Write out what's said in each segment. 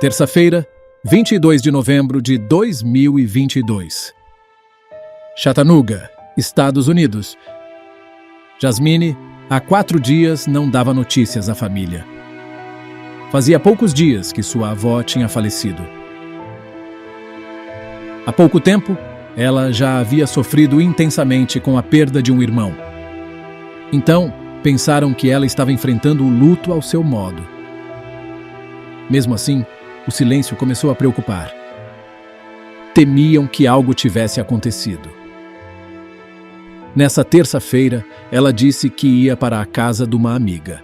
Terça-feira, 22 de novembro de 2022. Chattanooga, Estados Unidos. Jasmine, há 4 dias, não dava notícias à família. Fazia poucos dias que sua avó tinha falecido. Há pouco tempo, ela já havia sofrido intensamente com a perda de um irmão. Então, pensaram que ela estava enfrentando o luto ao seu modo. Mesmo assim, o silêncio começou a preocupar. Temiam que algo tivesse acontecido. Nessa terça-feira, ela disse que ia para a casa de uma amiga.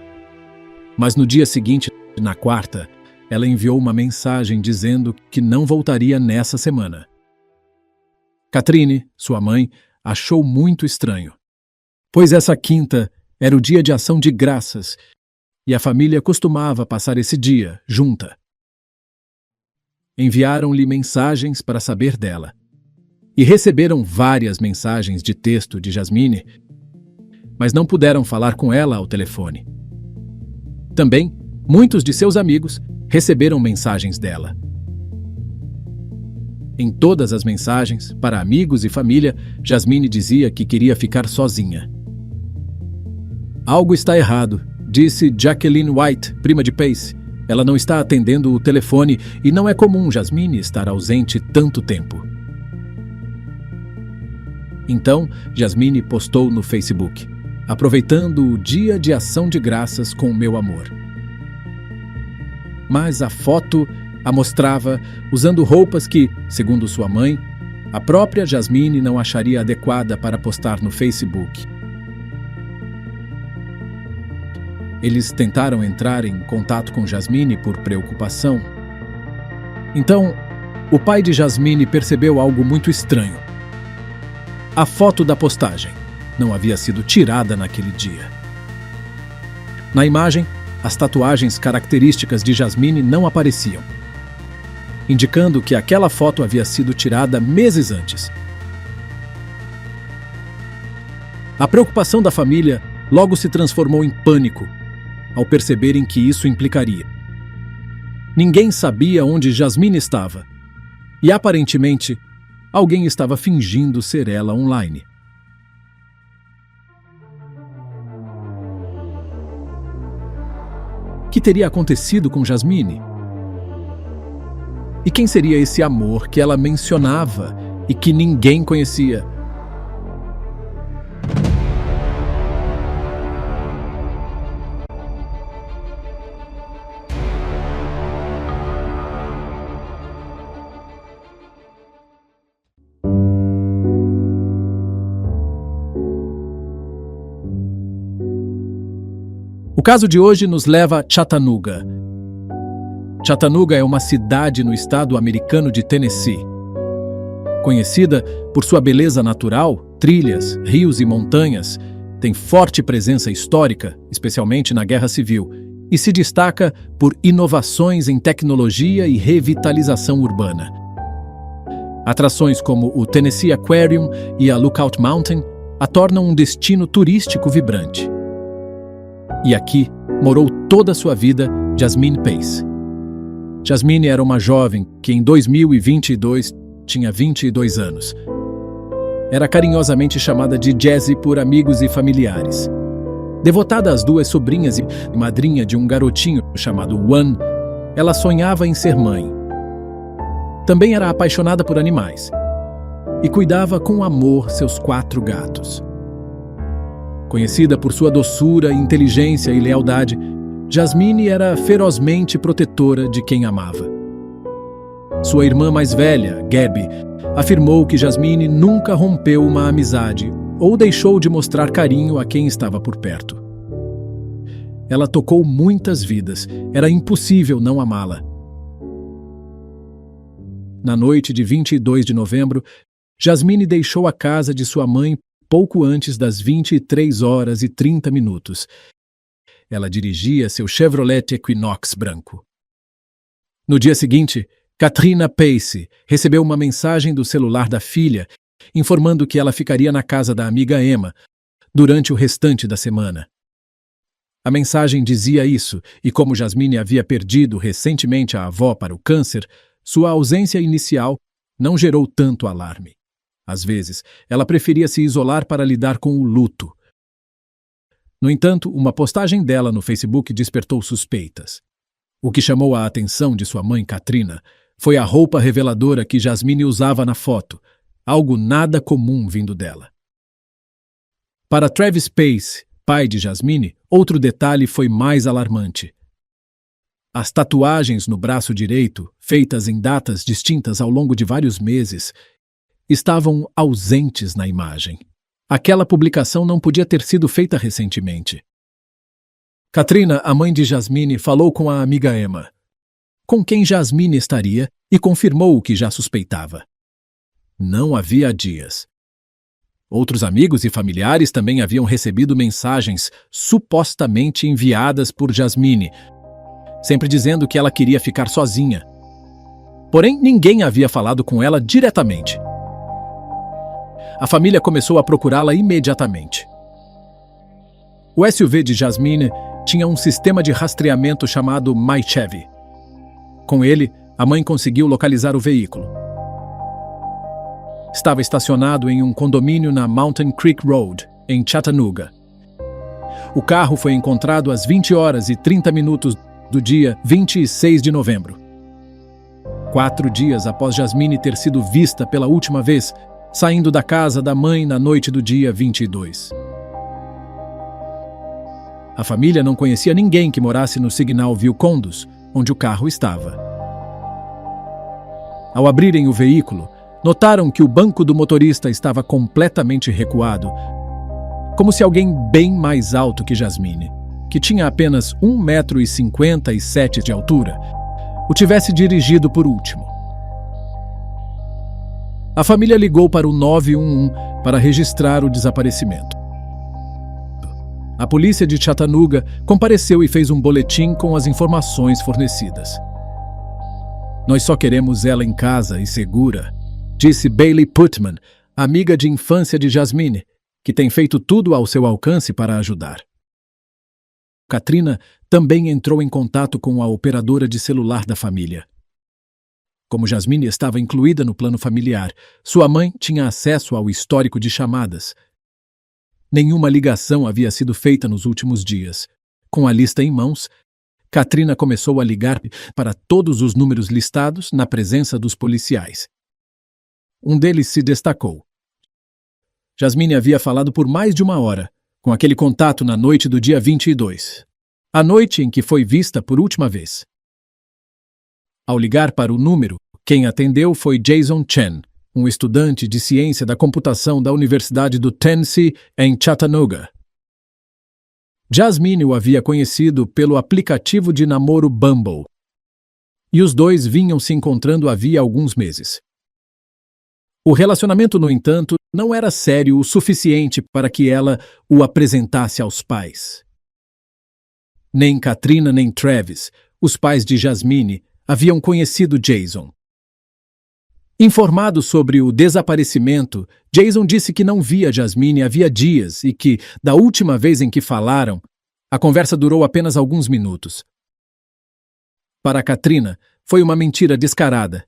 Mas no dia seguinte, na quarta, ela enviou uma mensagem dizendo que não voltaria nessa semana. Catherine, sua mãe, achou muito estranho, pois essa quinta era o dia de ação de graças e a família costumava passar esse dia junta. Enviaram-lhe mensagens para saber dela e receberam várias mensagens de texto de Jasmine, mas não puderam falar com ela ao telefone. Também, muitos de seus amigos receberam mensagens dela. Em todas as mensagens, para amigos e família, Jasmine dizia que queria ficar sozinha. Algo está errado, disse Jacqueline White, prima de Pace. Ela não está atendendo o telefone e não é comum Jasmine estar ausente tanto tempo. Então, Jasmine postou no Facebook, aproveitando o dia de ação de graças com meu amor. Mas a foto a mostrava usando roupas que, segundo sua mãe, a própria Jasmine não acharia adequada para postar no Facebook. Eles tentaram entrar em contato com Jasmine por preocupação. Então, o pai de Jasmine percebeu algo muito estranho. A foto da postagem não havia sido tirada naquele dia. Na imagem, as tatuagens características de Jasmine não apareciam, indicando que aquela foto havia sido tirada meses antes. A preocupação da família logo se transformou em pânico ao perceberem que isso implicaria. Ninguém sabia onde Jasmine estava e, aparentemente, alguém estava fingindo ser ela online. O que teria acontecido com Jasmine? E quem seria esse amor que ela mencionava e que ninguém conhecia? O caso de hoje nos leva a Chattanooga. Chattanooga é uma cidade no estado americano de Tennessee. Conhecida por sua beleza natural, trilhas, rios e montanhas, tem forte presença histórica, especialmente na Guerra Civil, e se destaca por inovações em tecnologia e revitalização urbana. Atrações como o Tennessee Aquarium e a Lookout Mountain a tornam um destino turístico vibrante. E aqui morou toda a sua vida Jasmine Pace. Jasmine era uma jovem que em 2022 tinha 22 anos. Era carinhosamente chamada de Jessie por amigos e familiares. Devotada às 2 sobrinhas e madrinha de um garotinho chamado Juan, ela sonhava em ser mãe. Também era apaixonada por animais e cuidava com amor seus 4 gatos. Conhecida por sua doçura, inteligência e lealdade, Jasmine era ferozmente protetora de quem amava. Sua irmã mais velha, Gabby, afirmou que Jasmine nunca rompeu uma amizade ou deixou de mostrar carinho a quem estava por perto. Ela tocou muitas vidas, era impossível não amá-la. Na noite de 22 de novembro, Jasmine deixou a casa de sua mãe pouco antes das 23h30. Ela dirigia seu Chevrolet Equinox branco. No dia seguinte, Katrina Pace recebeu uma mensagem do celular da filha, informando que ela ficaria na casa da amiga Emma durante o restante da semana. A mensagem dizia isso, e como Jasmine havia perdido recentemente a avó para o câncer, sua ausência inicial não gerou tanto alarme. Às vezes, ela preferia se isolar para lidar com o luto. No entanto, uma postagem dela no Facebook despertou suspeitas. O que chamou a atenção de sua mãe, Katrina, foi a roupa reveladora que Jasmine usava na foto, algo nada comum vindo dela. Para Travis Pace, pai de Jasmine, outro detalhe foi mais alarmante. As tatuagens no braço direito, feitas em datas distintas ao longo de vários meses, estavam ausentes na imagem. Aquela publicação não podia ter sido feita recentemente. Katrina, a mãe de Jasmine, falou com a amiga Emma, com quem Jasmine estaria, e confirmou o que já suspeitava. Não havia dias. Outros amigos e familiares também haviam recebido mensagens supostamente enviadas por Jasmine, sempre dizendo que ela queria ficar sozinha. Porém, ninguém havia falado com ela diretamente. A família começou a procurá-la imediatamente. O SUV de Jasmine tinha um sistema de rastreamento chamado MyChevy. Com ele, a mãe conseguiu localizar o veículo. Estava estacionado em um condomínio na Mountain Creek Road, em Chattanooga. O carro foi encontrado às 20h30 do dia 26 de novembro. 4 dias após Jasmine ter sido vista pela última vez, saindo da casa da mãe na noite do dia 22. A família não conhecia ninguém que morasse no Signal View Condos, onde o carro estava. Ao abrirem o veículo, notaram que o banco do motorista estava completamente recuado, como se alguém bem mais alto que Jasmine, que tinha apenas 1,57 m de altura, o tivesse dirigido por último. A família ligou para o 911 para registrar o desaparecimento. A polícia de Chattanooga compareceu e fez um boletim com as informações fornecidas. "Nós só queremos ela em casa e segura", disse Bailey Putman, amiga de infância de Jasmine, que tem feito tudo ao seu alcance para ajudar. Katrina também entrou em contato com a operadora de celular da família. Como Jasmine estava incluída no plano familiar, sua mãe tinha acesso ao histórico de chamadas. Nenhuma ligação havia sido feita nos últimos dias. Com a lista em mãos, Katrina começou a ligar para todos os números listados na presença dos policiais. Um deles se destacou. Jasmine havia falado por mais de 1 hora, com aquele contato na noite do dia 22, a noite em que foi vista por última vez. Ao ligar para o número, quem atendeu foi Jason Chen, um estudante de ciência da computação da Universidade do Tennessee, em Chattanooga. Jasmine o havia conhecido pelo aplicativo de namoro Bumble, e os dois vinham se encontrando havia alguns meses. O relacionamento, no entanto, não era sério o suficiente para que ela o apresentasse aos pais. Nem Katrina nem Travis, os pais de Jasmine, haviam conhecido Jason. Informado sobre o desaparecimento, Jason disse que não via Jasmine havia dias e que, da última vez em que falaram, a conversa durou apenas alguns minutos. Para Katrina, foi uma mentira descarada.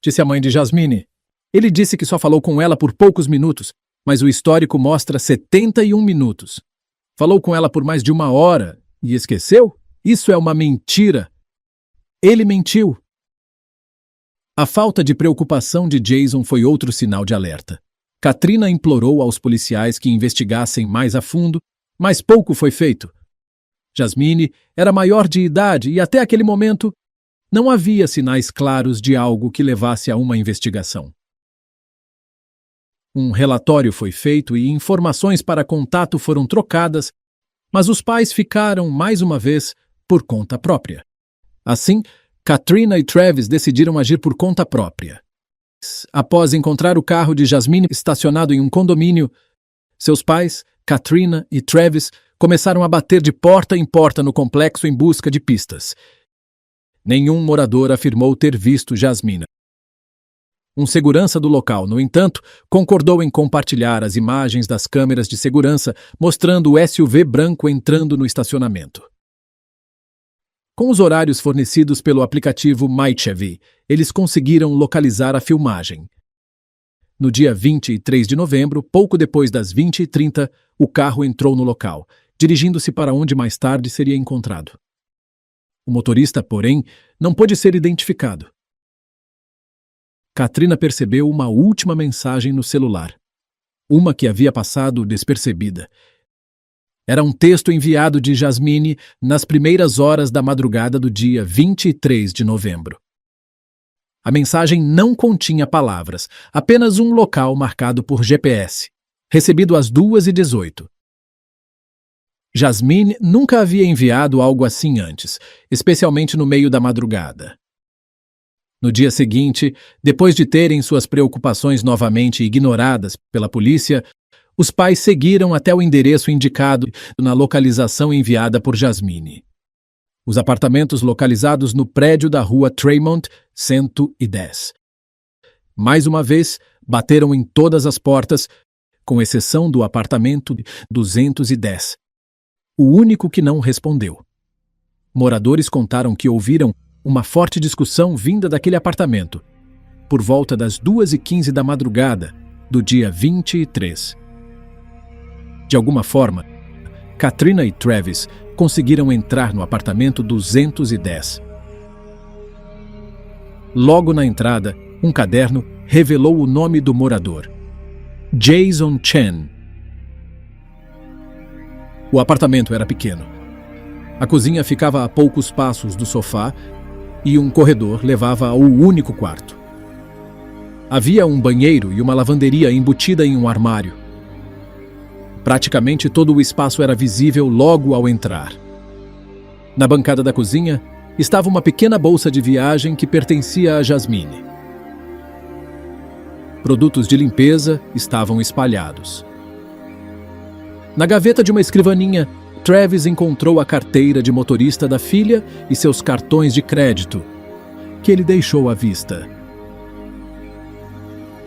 Disse a mãe de Jasmine. Ele disse que só falou com ela por poucos minutos, mas o histórico mostra 71 minutos. Falou com ela por mais de 1 hora e esqueceu? Isso é uma mentira. Ele mentiu. A falta de preocupação de Jason foi outro sinal de alerta. Katrina implorou aos policiais que investigassem mais a fundo, mas pouco foi feito. Jasmine era maior de idade e até aquele momento não havia sinais claros de algo que levasse a uma investigação. Um relatório foi feito e informações para contato foram trocadas, mas os pais ficaram, mais uma vez, por conta própria. Assim, Katrina e Travis decidiram agir por conta própria. Após encontrar o carro de Jasmine estacionado em um condomínio, seus pais, Katrina e Travis, começaram a bater de porta em porta no complexo em busca de pistas. Nenhum morador afirmou ter visto Jasmine. Um segurança do local, no entanto, concordou em compartilhar as imagens das câmeras de segurança mostrando o SUV branco entrando no estacionamento. Com os horários fornecidos pelo aplicativo MyChevy, eles conseguiram localizar a filmagem. No dia 23 de novembro, pouco depois das 20h30, o carro entrou no local, dirigindo-se para onde mais tarde seria encontrado. O motorista, porém, não pôde ser identificado. Katrina percebeu uma última mensagem no celular, uma que havia passado despercebida. Era um texto enviado de Jasmine nas primeiras horas da madrugada do dia 23 de novembro. A mensagem não continha palavras, apenas um local marcado por GPS, recebido às 2h18. Jasmine nunca havia enviado algo assim antes, especialmente no meio da madrugada. No dia seguinte, depois de terem suas preocupações novamente ignoradas pela polícia, os pais seguiram até o endereço indicado na localização enviada por Jasmine. Os apartamentos localizados no prédio da rua Tremont 110. Mais uma vez, bateram em todas as portas, com exceção do apartamento 210. O único que não respondeu. Moradores contaram que ouviram uma forte discussão vinda daquele apartamento, por volta das 2h15 da madrugada do dia 23. De alguma forma, Katrina e Travis conseguiram entrar no apartamento 210. Logo na entrada, um caderno revelou o nome do morador: Jason Chen. O apartamento era pequeno. A cozinha ficava a poucos passos do sofá e um corredor levava ao único quarto. Havia um banheiro e uma lavanderia embutida em um armário. Praticamente todo o espaço era visível logo ao entrar. Na bancada da cozinha estava uma pequena bolsa de viagem que pertencia a Jasmine. Produtos de limpeza estavam espalhados. Na gaveta de uma escrivaninha, Travis encontrou a carteira de motorista da filha e seus cartões de crédito, que ele deixou à vista.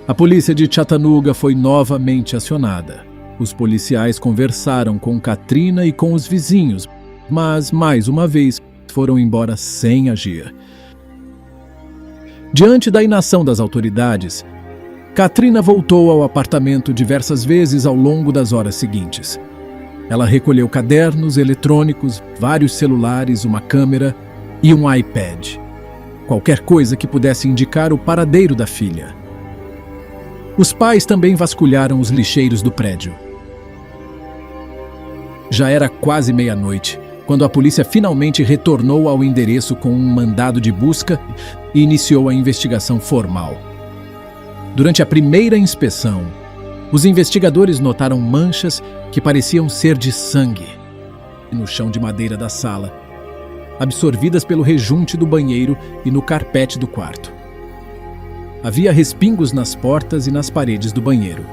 A polícia de Chattanooga foi novamente acionada. Os policiais conversaram com Katrina e com os vizinhos, mas, mais uma vez, foram embora sem agir. Diante da inação das autoridades, Katrina voltou ao apartamento diversas vezes ao longo das horas seguintes. Ela recolheu cadernos eletrônicos, vários celulares, uma câmera e um iPad. Qualquer coisa que pudesse indicar o paradeiro da filha. Os pais também vasculharam os lixeiros do prédio. Já era quase meia-noite, quando a polícia finalmente retornou ao endereço com um mandado de busca e iniciou a investigação formal. Durante a primeira inspeção, os investigadores notaram manchas que pareciam ser de sangue no chão de madeira da sala, absorvidas pelo rejunte do banheiro e no carpete do quarto. Havia respingos nas portas e nas paredes do banheiro.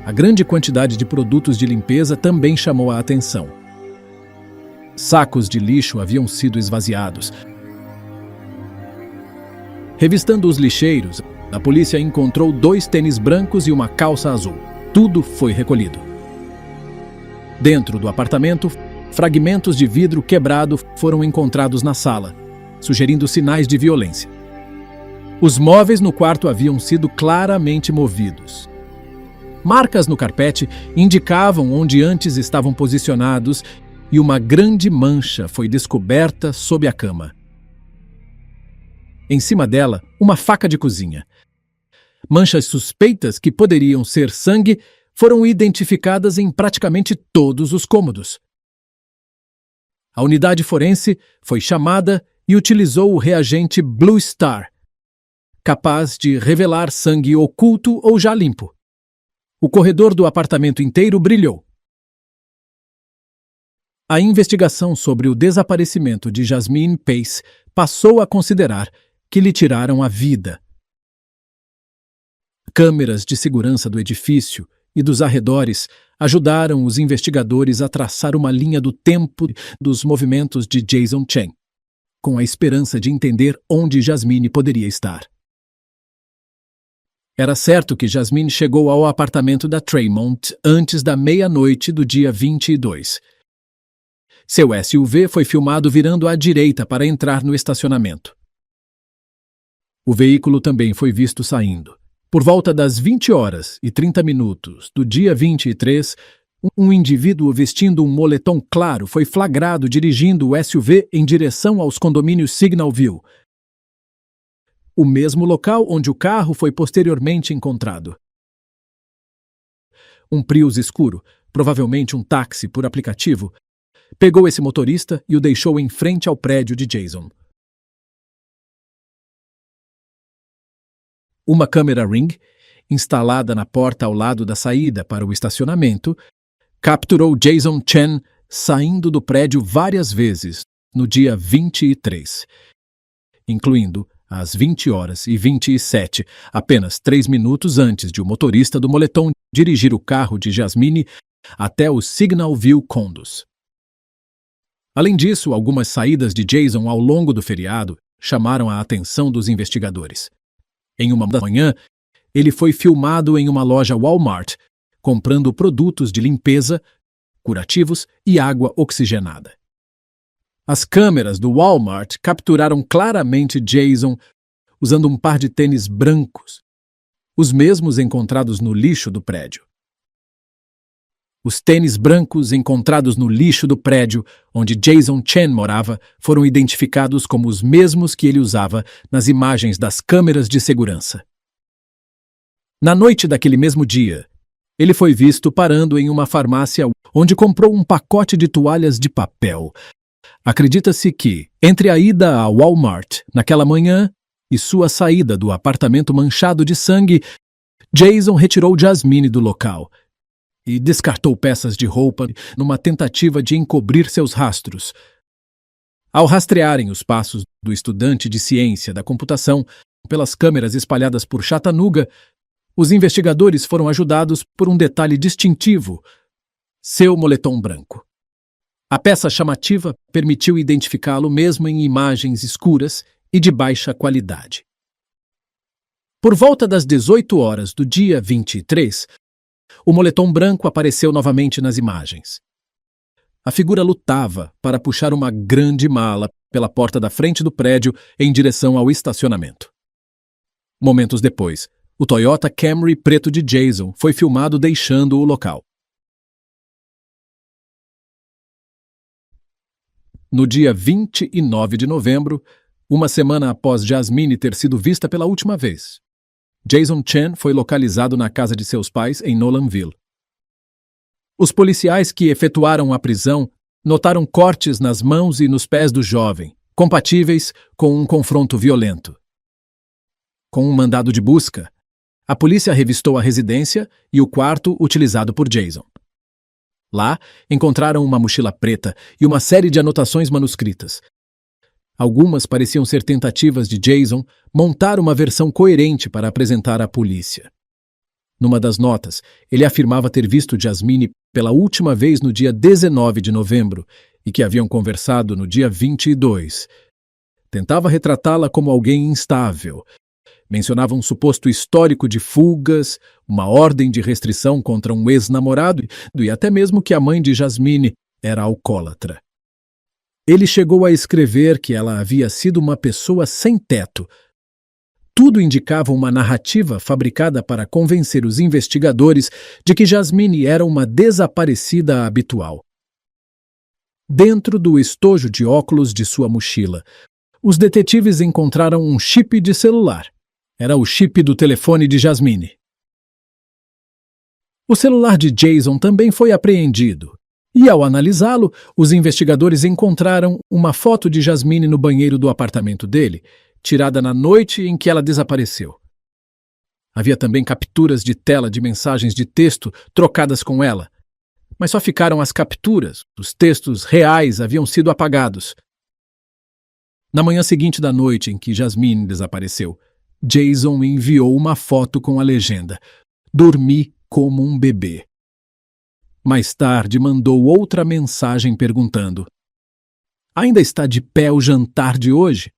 A grande quantidade de produtos de limpeza também chamou a atenção. Sacos de lixo haviam sido esvaziados. Revistando os lixeiros, a polícia encontrou 2 tênis brancos e uma calça azul. Tudo foi recolhido. Dentro do apartamento, fragmentos de vidro quebrado foram encontrados na sala, sugerindo sinais de violência. Os móveis no quarto haviam sido claramente movidos. Marcas no carpete indicavam onde antes estavam posicionados e uma grande mancha foi descoberta sob a cama. Em cima dela, uma faca de cozinha. Manchas suspeitas que poderiam ser sangue foram identificadas em praticamente todos os cômodos. A unidade forense foi chamada e utilizou o reagente Blue Star, capaz de revelar sangue oculto ou já limpo. O corredor do apartamento inteiro brilhou. A investigação sobre o desaparecimento de Jasmine Pace passou a considerar que lhe tiraram a vida. Câmeras de segurança do edifício e dos arredores ajudaram os investigadores a traçar uma linha do tempo dos movimentos de Jason Chen, com a esperança de entender onde Jasmine poderia estar. Era certo que Jasmine chegou ao apartamento da Tremont antes da meia-noite do dia 22. Seu SUV foi filmado virando à direita para entrar no estacionamento. O veículo também foi visto saindo. Por volta das 20h30 do dia 23, um indivíduo vestindo um moletom claro foi flagrado dirigindo o SUV em direção aos condomínios Signal View, o mesmo local onde o carro foi posteriormente encontrado. Um Prius escuro, provavelmente um táxi por aplicativo, pegou esse motorista e o deixou em frente ao prédio de Jason. Uma câmera Ring, instalada na porta ao lado da saída para o estacionamento, capturou Jason Chen saindo do prédio várias vezes no dia 23, incluindo às 20h27, apenas 3 minutos antes de o motorista do moletom dirigir o carro de Jasmine até o Signal View Condos. Além disso, algumas saídas de Jason ao longo do feriado chamaram a atenção dos investigadores. Em uma da manhã, ele foi filmado em uma loja Walmart, comprando produtos de limpeza, curativos e água oxigenada. As câmeras do Walmart capturaram claramente Jason usando um par de tênis brancos, os mesmos encontrados no lixo do prédio. Os tênis brancos encontrados no lixo do prédio onde Jason Chen morava foram identificados como os mesmos que ele usava nas imagens das câmeras de segurança. Na noite daquele mesmo dia, ele foi visto parando em uma farmácia onde comprou um pacote de toalhas de papel. Acredita-se que, entre a ida ao Walmart naquela manhã e sua saída do apartamento manchado de sangue, Jason retirou Jasmine do local e descartou peças de roupa numa tentativa de encobrir seus rastros. Ao rastrearem os passos do estudante de ciência da computação pelas câmeras espalhadas por Chattanooga, os investigadores foram ajudados por um detalhe distintivo: seu moletom branco. A peça chamativa permitiu identificá-lo mesmo em imagens escuras e de baixa qualidade. Por volta das 18h do dia 23, o moletom branco apareceu novamente nas imagens. A figura lutava para puxar uma grande mala pela porta da frente do prédio em direção ao estacionamento. Momentos depois, o Toyota Camry preto de Jason foi filmado deixando o local. No dia 29 de novembro, uma semana após Jasmine ter sido vista pela última vez, Jason Chen foi localizado na casa de seus pais em Nolanville. Os policiais que efetuaram a prisão notaram cortes nas mãos e nos pés do jovem, compatíveis com um confronto violento. Com um mandado de busca, a polícia revistou a residência e o quarto utilizado por Jason. Lá, encontraram uma mochila preta e uma série de anotações manuscritas. Algumas pareciam ser tentativas de Jason montar uma versão coerente para apresentar à polícia. Numa das notas, ele afirmava ter visto Jasmine pela última vez no dia 19 de novembro e que haviam conversado no dia 22. Tentava retratá-la como alguém instável. Mencionava um suposto histórico de fugas, uma ordem de restrição contra um ex-namorado e até mesmo que a mãe de Jasmine era alcoólatra. Ele chegou a escrever que ela havia sido uma pessoa sem teto. Tudo indicava uma narrativa fabricada para convencer os investigadores de que Jasmine era uma desaparecida habitual. Dentro do estojo de óculos de sua mochila, os detetives encontraram um chip de celular. Era o chip do telefone de Jasmine. O celular de Jason também foi apreendido. E, ao analisá-lo, os investigadores encontraram uma foto de Jasmine no banheiro do apartamento dele, tirada na noite em que ela desapareceu. Havia também capturas de tela de mensagens de texto trocadas com ela, mas só ficaram as capturas, os textos reais haviam sido apagados. Na manhã seguinte da noite em que Jasmine desapareceu, Jason enviou uma foto com a legenda: "Dormi como um bebê". Mais tarde, mandou outra mensagem perguntando: "Ainda está de pé o jantar de hoje?"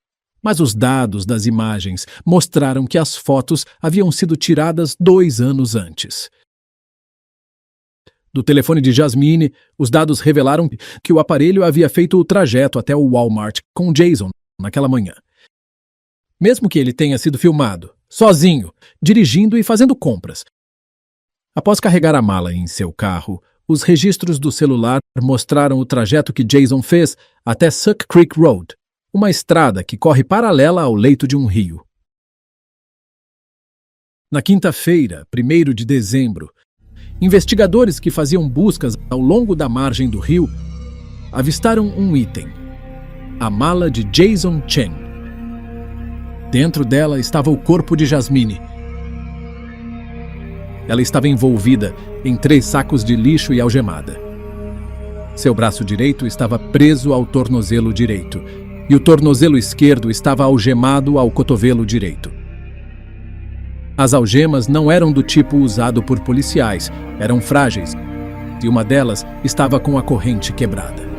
Mas os dados das imagens mostraram que as fotos haviam sido tiradas 2 anos antes. Do telefone de Jasmine, os dados revelaram que o aparelho havia feito o trajeto até o Walmart com Jason naquela manhã. Mesmo que ele tenha sido filmado, sozinho, dirigindo e fazendo compras. Após carregar a mala em seu carro, os registros do celular mostraram o trajeto que Jason fez até Suck Creek Road, uma estrada que corre paralela ao leito de um rio. Na quinta-feira, 1º de dezembro, investigadores que faziam buscas ao longo da margem do rio avistaram um item: a mala de Jason Chen. Dentro dela estava o corpo de Jasmine. Ela estava envolvida em 3 sacos de lixo e algemada. Seu braço direito estava preso ao tornozelo direito e o tornozelo esquerdo estava algemado ao cotovelo direito. As algemas não eram do tipo usado por policiais, eram frágeis, e uma delas estava com a corrente quebrada.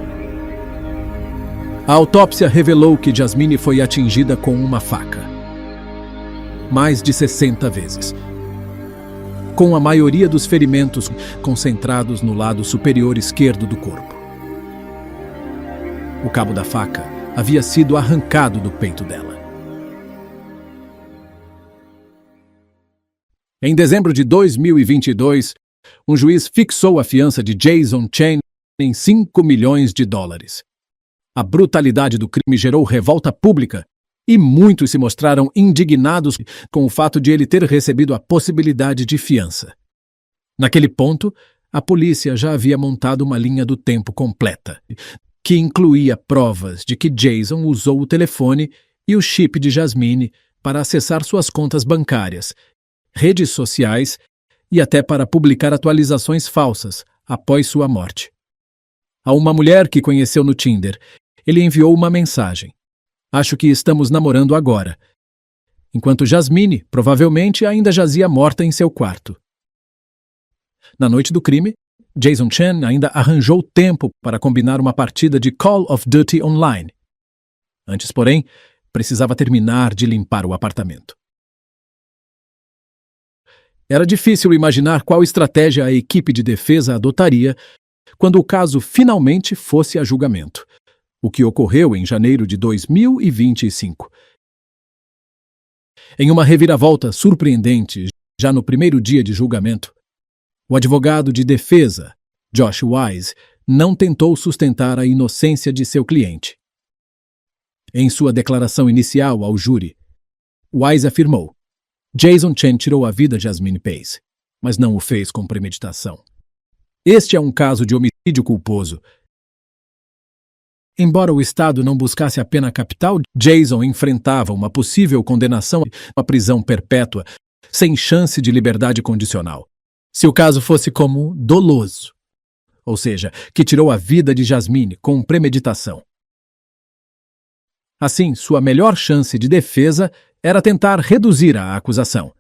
A autópsia revelou que Jasmine foi atingida com uma faca. Mais de 60 vezes. Com a maioria dos ferimentos concentrados no lado superior esquerdo do corpo. O cabo da faca havia sido arrancado do peito dela. Em dezembro de 2022, um juiz fixou a fiança de Jason Chen em $5 milhões. A brutalidade do crime gerou revolta pública e muitos se mostraram indignados com o fato de ele ter recebido a possibilidade de fiança. Naquele ponto, a polícia já havia montado uma linha do tempo completa, que incluía provas de que Jason usou o telefone e o chip de Jasmine para acessar suas contas bancárias, redes sociais e até para publicar atualizações falsas após sua morte. A uma mulher que conheceu no Tinder, ele enviou uma mensagem: "Acho que estamos namorando agora", enquanto Jasmine provavelmente ainda jazia morta em seu quarto. Na noite do crime, Jason Chen ainda arranjou tempo para combinar uma partida de Call of Duty online. Antes, porém, precisava terminar de limpar o apartamento. Era difícil imaginar qual estratégia a equipe de defesa adotaria quando o caso finalmente fosse a julgamento, o que ocorreu em janeiro de 2025. Em uma reviravolta surpreendente, já no primeiro dia de julgamento, o advogado de defesa, Josh Wise, não tentou sustentar a inocência de seu cliente. Em sua declaração inicial ao júri, Wise afirmou: Jason Chen tirou a vida de Jasmine Pace, mas não o fez com premeditação. Este é um caso de homicídio culposo. Embora o Estado não buscasse a pena capital, Jason enfrentava uma possível condenação à prisão perpétua, sem chance de liberdade condicional, se o caso fosse como doloso, ou seja, que tirou a vida de Jasmine com premeditação. Assim, sua melhor chance de defesa era tentar reduzir a acusação.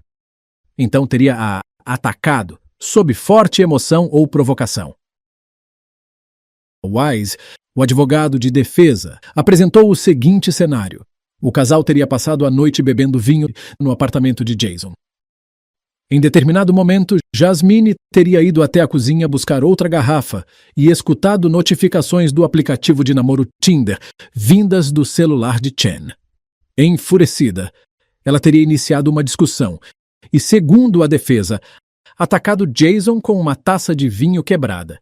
Então teria atacado sob forte emoção ou provocação. Wise, o advogado de defesa, apresentou o seguinte cenário: o casal teria passado a noite bebendo vinho no apartamento de Jason. Em determinado momento, Jasmine teria ido até a cozinha buscar outra garrafa e escutado notificações do aplicativo de namoro Tinder, vindas do celular de Chen. Enfurecida, ela teria iniciado uma discussão e, segundo a defesa, atacado Jason com uma taça de vinho quebrada.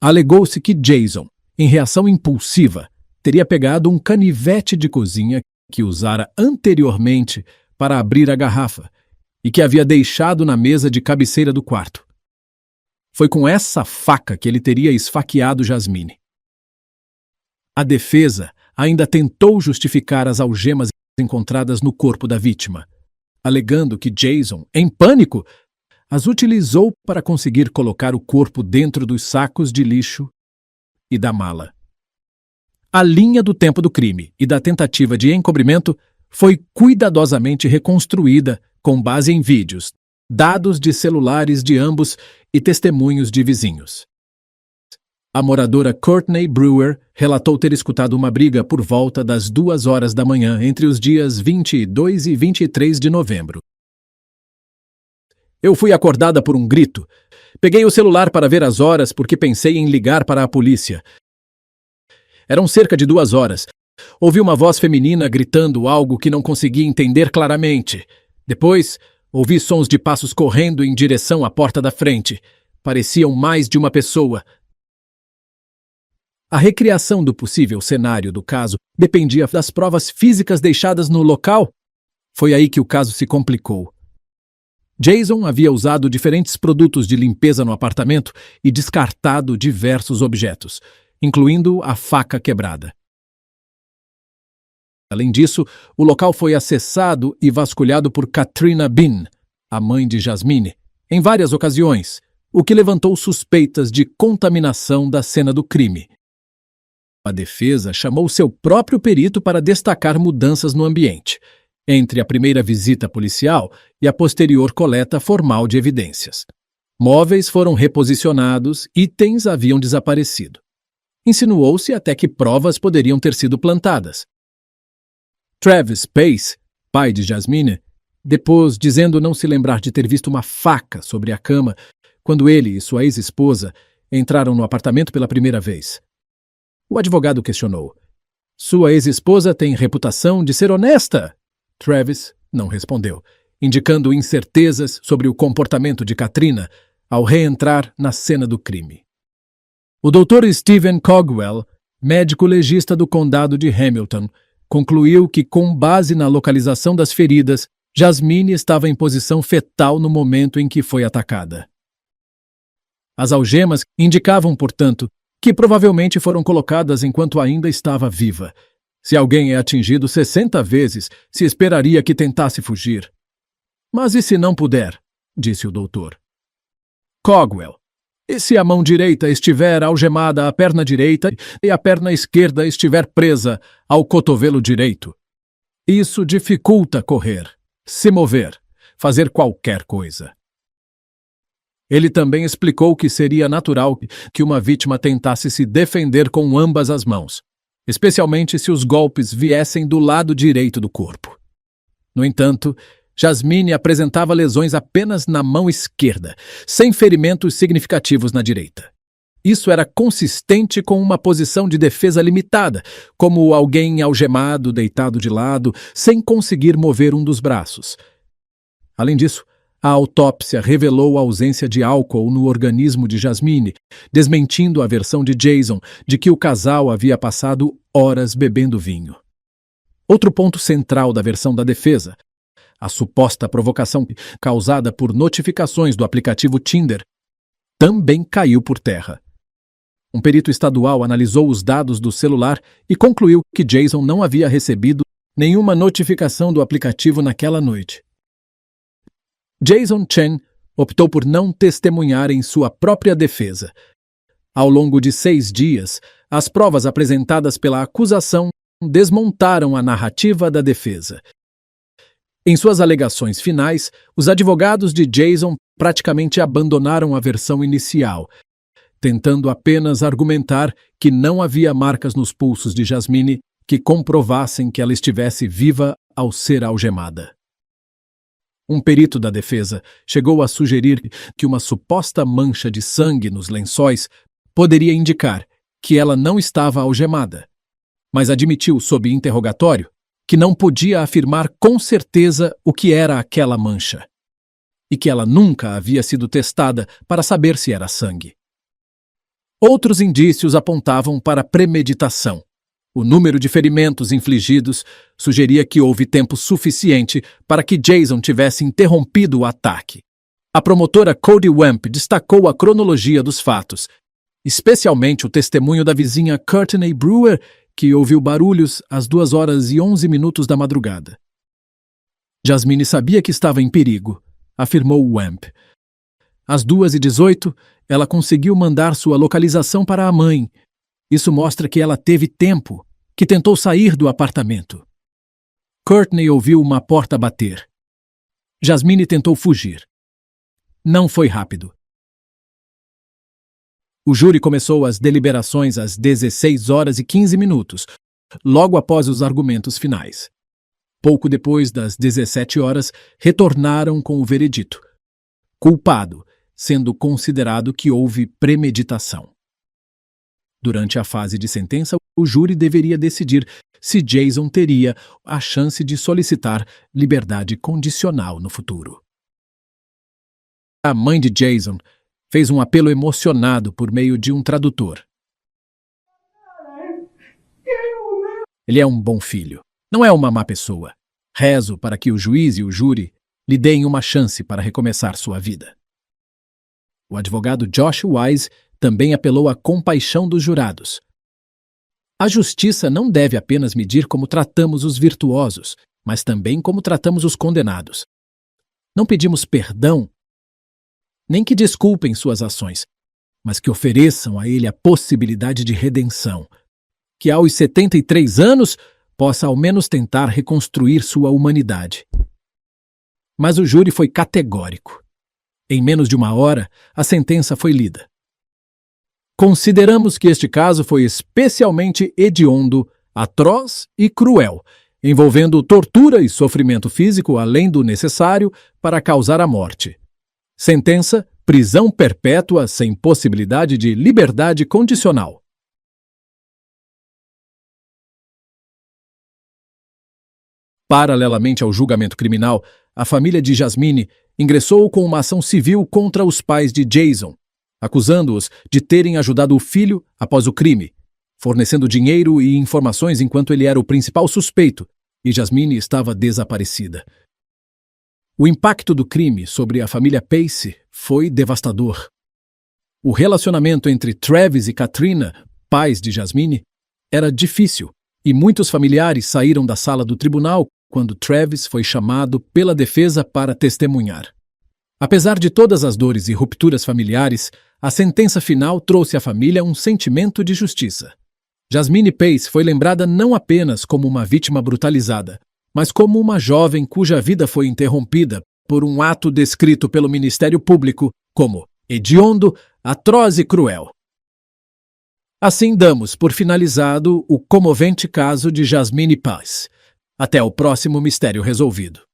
Alegou-se que Jason, em reação impulsiva, teria pegado um canivete de cozinha que usara anteriormente para abrir a garrafa e que havia deixado na mesa de cabeceira do quarto. Foi com essa faca que ele teria esfaqueado Jasmine. A defesa ainda tentou justificar as algemas encontradas no corpo da vítima, alegando que Jason, em pânico, as utilizou para conseguir colocar o corpo dentro dos sacos de lixo e da mala. A linha do tempo do crime e da tentativa de encobrimento foi cuidadosamente reconstruída com base em vídeos, dados de celulares de ambos e testemunhos de vizinhos. A moradora Courtney Brewer relatou ter escutado uma briga por volta das 2 horas da manhã entre os dias 22 e 23 de novembro. Eu fui acordada por um grito. Peguei o celular para ver as horas porque pensei em ligar para a polícia. Eram cerca de 2 horas. Ouvi uma voz feminina gritando algo que não conseguia entender claramente. Depois, ouvi sons de passos correndo em direção à porta da frente. Pareciam mais de uma pessoa. A recriação do possível cenário do caso dependia das provas físicas deixadas no local. Foi aí que o caso se complicou. Jason havia usado diferentes produtos de limpeza no apartamento e descartado diversos objetos, incluindo a faca quebrada. Além disso, o local foi acessado e vasculhado por Katrina Bean, a mãe de Jasmine, em várias ocasiões, o que levantou suspeitas de contaminação da cena do crime. A defesa chamou seu próprio perito para destacar mudanças no ambiente, entre a primeira visita policial e a posterior coleta formal de evidências. Móveis foram reposicionados, itens haviam desaparecido. Insinuou-se até que provas poderiam ter sido plantadas. Travis Pace, pai de Jasmine, depôs dizendo não se lembrar de ter visto uma faca sobre a cama quando ele e sua ex-esposa entraram no apartamento pela primeira vez. O advogado questionou. Sua ex-esposa tem reputação de ser honesta? Travis não respondeu, indicando incertezas sobre o comportamento de Katrina ao reentrar na cena do crime. O Dr. Stephen Cogwell, médico legista do condado de Hamilton, concluiu que, com base na localização das feridas, Jasmine estava em posição fetal no momento em que foi atacada. As algemas indicavam, portanto, que provavelmente foram colocadas enquanto ainda estava viva. Se alguém é atingido 60 vezes, se esperaria que tentasse fugir. Mas e se não puder? Disse o doutor. Cogwell. E se a mão direita estiver algemada à perna direita e a perna esquerda estiver presa ao cotovelo direito? Isso dificulta correr, se mover, fazer qualquer coisa. Ele também explicou que seria natural que uma vítima tentasse se defender com ambas as mãos, especialmente se os golpes viessem do lado direito do corpo. No entanto, Jasmine apresentava lesões apenas na mão esquerda, sem ferimentos significativos na direita. Isso era consistente com uma posição de defesa limitada, como alguém algemado, deitado de lado, sem conseguir mover um dos braços. Além disso, a autópsia revelou a ausência de álcool no organismo de Jasmine, desmentindo a versão de Jason de que o casal havia passado horas bebendo vinho. Outro ponto central da versão da defesa, a suposta provocação causada por notificações do aplicativo Tinder, também caiu por terra. Um perito estadual analisou os dados do celular e concluiu que Jason não havia recebido nenhuma notificação do aplicativo naquela noite. Jason Chen optou por não testemunhar em sua própria defesa. Ao longo de 6 dias, as provas apresentadas pela acusação desmontaram a narrativa da defesa. Em suas alegações finais, os advogados de Jason praticamente abandonaram a versão inicial, tentando apenas argumentar que não havia marcas nos pulsos de Jasmine que comprovassem que ela estivesse viva ao ser algemada. Um perito da defesa chegou a sugerir que uma suposta mancha de sangue nos lençóis poderia indicar que ela não estava algemada, mas admitiu sob interrogatório que não podia afirmar com certeza o que era aquela mancha, e que ela nunca havia sido testada para saber se era sangue. Outros indícios apontavam para premeditação. O número de ferimentos infligidos sugeria que houve tempo suficiente para que Jason tivesse interrompido o ataque. A promotora Cody Wemp destacou a cronologia dos fatos, especialmente o testemunho da vizinha Courtney Brewer, que ouviu barulhos às 2 horas e 11 minutos da madrugada. Jasmine sabia que estava em perigo, afirmou Wemp. Às 2h18, ela conseguiu mandar sua localização para a mãe. Isso mostra que ela teve tempo, que tentou sair do apartamento. Courtney ouviu uma porta bater. Jasmine tentou fugir. Não foi rápido. O júri começou as deliberações às 16h15, logo após os argumentos finais. Pouco depois das 17 horas, retornaram com o veredito: culpado, sendo considerado que houve premeditação. Durante a fase de sentença, o júri deveria decidir se Jason teria a chance de solicitar liberdade condicional no futuro. A mãe de Jason fez um apelo emocionado por meio de um tradutor. Ele é um bom filho, não é uma má pessoa. Rezo para que o juiz e o júri lhe deem uma chance para recomeçar sua vida. O advogado Josh Wise também apelou à compaixão dos jurados. A justiça não deve apenas medir como tratamos os virtuosos, mas também como tratamos os condenados. Não pedimos perdão, nem que desculpem suas ações, mas que ofereçam a ele a possibilidade de redenção, que aos 73 anos possa ao menos tentar reconstruir sua humanidade. Mas o júri foi categórico. Em menos de uma hora, a sentença foi lida. Consideramos que este caso foi especialmente hediondo, atroz e cruel, envolvendo tortura e sofrimento físico além do necessário para causar a morte. Sentença: prisão perpétua sem possibilidade de liberdade condicional. Paralelamente ao julgamento criminal, a família de Jasmine ingressou com uma ação civil contra os pais de Jason, acusando-os de terem ajudado o filho após o crime, fornecendo dinheiro e informações enquanto ele era o principal suspeito e Jasmine estava desaparecida. O impacto do crime sobre a família Pace foi devastador. O relacionamento entre Travis e Katrina, pais de Jasmine, era difícil e muitos familiares saíram da sala do tribunal quando Travis foi chamado pela defesa para testemunhar. Apesar de todas as dores e rupturas familiares, a sentença final trouxe à família um sentimento de justiça. Jasmine Pace foi lembrada não apenas como uma vítima brutalizada, mas como uma jovem cuja vida foi interrompida por um ato descrito pelo Ministério Público como hediondo, atroz e cruel. Assim damos por finalizado o comovente caso de Jasmine Pace. Até o próximo mistério resolvido.